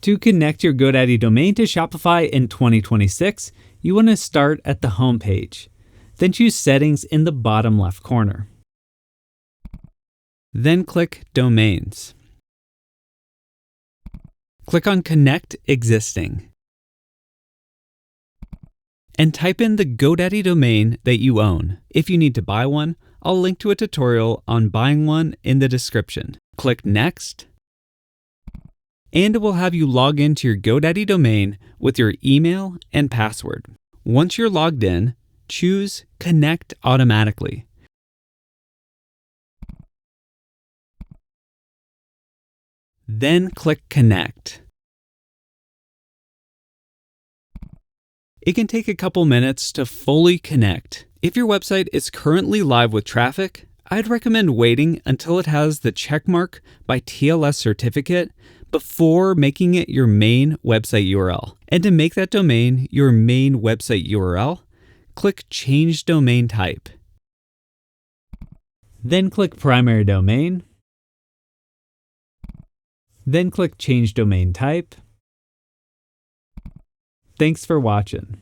To connect your GoDaddy domain to Shopify in 2026, you want to start at the home page. Then choose Settings in the bottom left corner. Then click Domains. Click on Connect Existing. And type in the GoDaddy domain that you own. If you need to buy one, I'll link to a tutorial on buying one in the description. Click Next. And it will have you log into your GoDaddy domain with your email and password. Once you're logged in, choose Connect Automatically. Then click Connect. It can take a couple minutes to fully connect. If your website is currently live with traffic, I'd recommend waiting until it has the checkmark by TLS certificate before making it your main website URL. And to make that domain your main website URL, click Change Domain Type. Then click Primary Domain. Then click Change Domain Type. Thanks for watching.